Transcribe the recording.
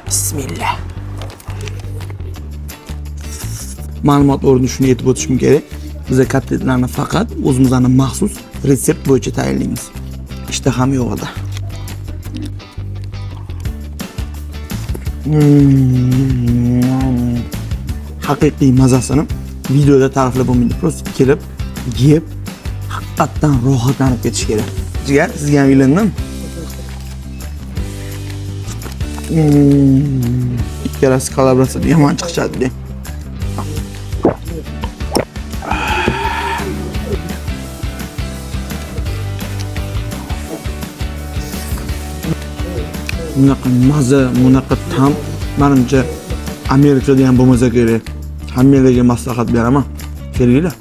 Bismillah. Ma'lumot o'rnida shuni aytib o'tishim kerak. Biza kotletlarni faqat o'zimizning maxsus retsept bo'yicha tayyorlaymiz. Ishtaham yo'q edi. Haqiqiy mazasini videoda ta'riflab bo'lmaydi. Prosta kelib, yeb, haqiqatan rohatlanib ketish kerak. Jigar, sizga ham uylandimi? Ikkalasi kollaboratsiyada yomon chiqishadi. Bunaqa maza, bunaqa ta'm menimcha Amerikada ham bo'lmasa kerak. Hammalarga maslahat beraman. Kelinglar.